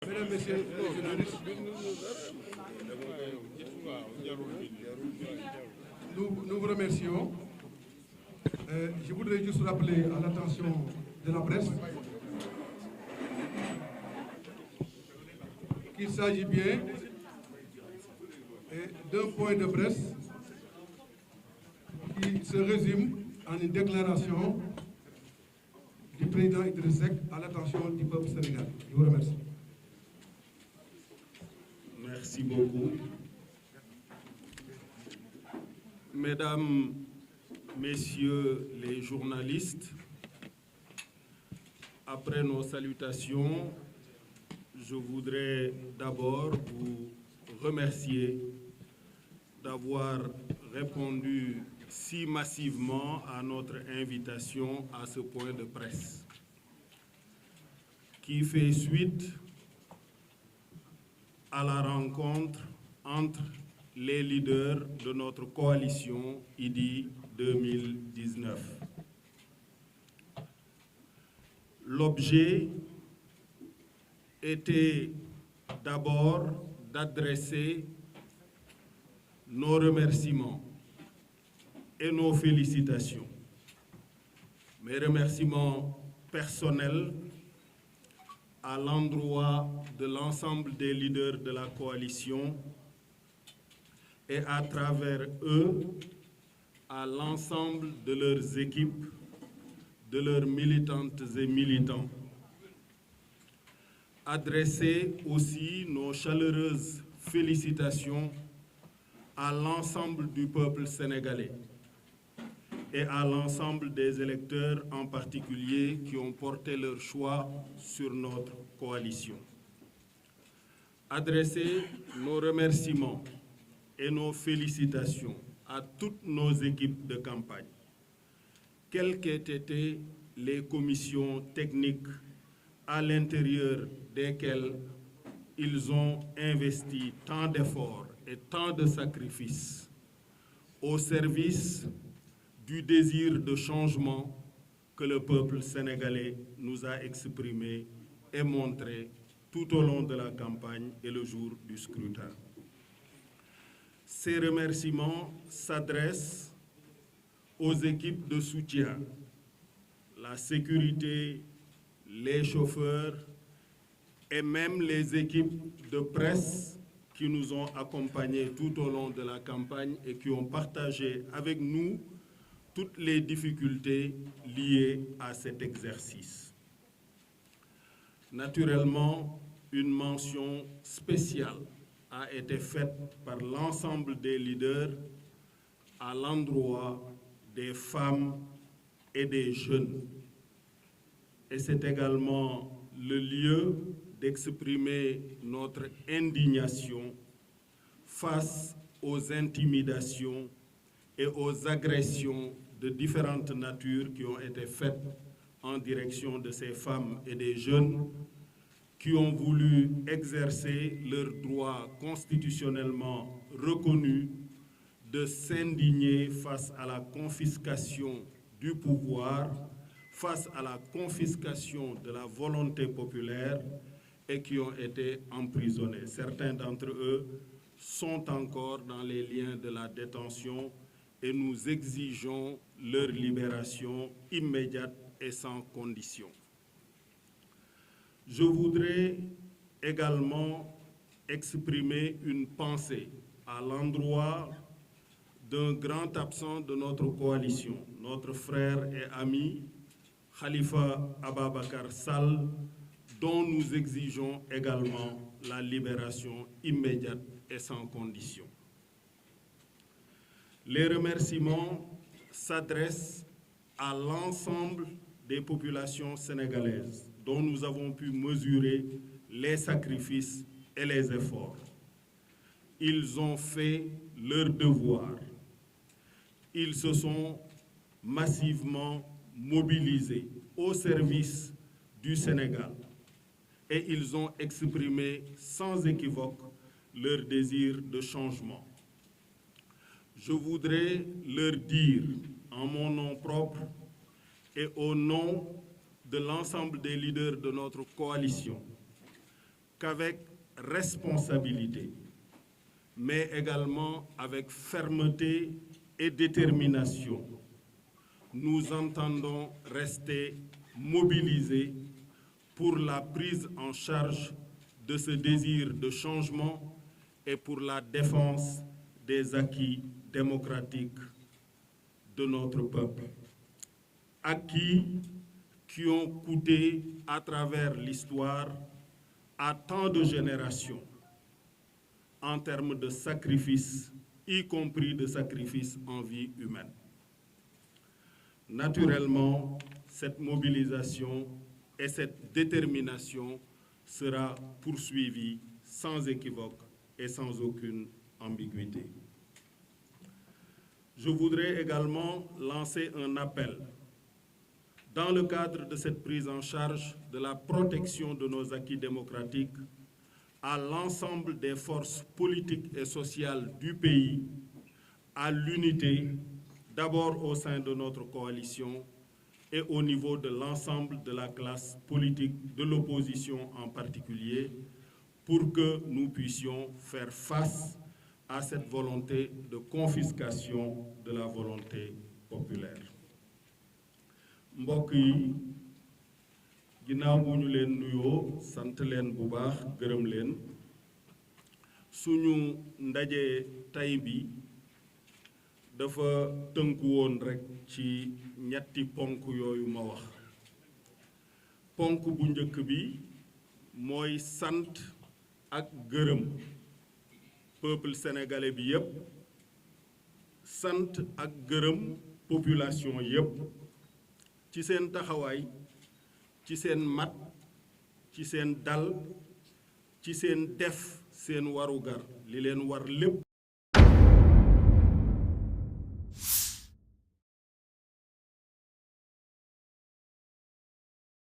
Mesdames, Messieurs, nous vous remercions. Je voudrais juste rappeler à l'attention de la presse qu'il s'agit bien d'un point de presse qui se résume en une déclaration du président Idriss Seck à l'attention du peuple sénégalais. Je vous remercie. Merci beaucoup. Mesdames, Messieurs les journalistes, après nos salutations, je voudrais d'abord vous remercier d'avoir répondu si massivement à notre invitation à ce point de presse, qui fait suite à la rencontre entre les leaders de notre coalition IDI 2019. L'objet était d'abord d'adresser nos remerciements et nos félicitations. Mes remerciements personnels à l'endroit de l'ensemble des leaders de la coalition et à travers eux à l'ensemble de leurs équipes, de leurs militantes et militants. Adresser aussi nos chaleureuses félicitations à l'ensemble du peuple sénégalais et à l'ensemble des électeurs en particulier qui ont porté leur choix sur notre coalition. Adresser nos remerciements et nos félicitations à toutes nos équipes de campagne, quelles qu'aient été les commissions techniques à l'intérieur desquelles ils ont investi tant d'efforts et tant de sacrifices au service du désir de changement que le peuple sénégalais nous a exprimé et montré tout au long de la campagne et le jour du scrutin. Ces remerciements s'adressent aux équipes de soutien, la sécurité, les chauffeurs et même les équipes de presse qui nous ont accompagnés tout au long de la campagne et qui ont partagé avec nous toutes les difficultés liées à cet exercice. Naturellement, une mention spéciale a été faite par l'ensemble des leaders à l'endroit des femmes et des jeunes. Et c'est également le lieu d'exprimer notre indignation face aux intimidations et aux agressions de différentes natures qui ont été faites en direction de ces femmes et des jeunes qui ont voulu exercer leur droit constitutionnellement reconnu de s'indigner face à la confiscation du pouvoir, face à la confiscation de la volonté populaire et qui ont été emprisonnés. Certains d'entre eux sont encore dans les liens de la détention et nous exigeons leur libération immédiate et sans condition. Je voudrais également exprimer une pensée à l'endroit d'un grand absent de notre coalition, notre frère et ami Khalifa Ababakar Sall, dont nous exigeons également la libération immédiate et sans condition. Les remerciements s'adressent à l'ensemble des populations sénégalaises dont nous avons pu mesurer les sacrifices et les efforts. Ils ont fait leur devoir. Ils se sont massivement mobilisés au service du Sénégal et ils ont exprimé sans équivoque leur désir de changement. Je voudrais leur dire, en mon nom propre et au nom de l'ensemble des leaders de notre coalition, qu'avec responsabilité, mais également avec fermeté et détermination, nous entendons rester mobilisés pour la prise en charge de ce désir de changement et pour la défense des acquis démocratiques de notre peuple. Acquis qui ont coûté à travers l'histoire à tant de générations en termes de sacrifices, y compris de sacrifices en vie humaine. Naturellement, cette mobilisation et cette détermination sera poursuivie sans équivoque et sans aucune ambiguïté. Je voudrais également lancer un appel dans le cadre de cette prise en charge de la protection de nos acquis démocratiques à l'ensemble des forces politiques et sociales du pays, à l'unité, d'abord au sein de notre coalition et au niveau de l'ensemble de la classe politique, de l'opposition en particulier, pour que nous puissions faire face à cette volonté de confiscation de la volonté populaire. Mbokk yi, ginnaaw bu ñu leen nuyoo, sant leen bu baax, gërëm leen, suñu ndaje tay bi dafa tënku woon rek ci ñetti ponk yooyu ma wax. Ponk bu njëkk bi mooy sant ak gërëm peuple sénégalais bi yépp, sant ak gërëm population yépp ci seen taxawaay, ci seen mat, ci seen dal, ci seen def seen warugar li leen war lépp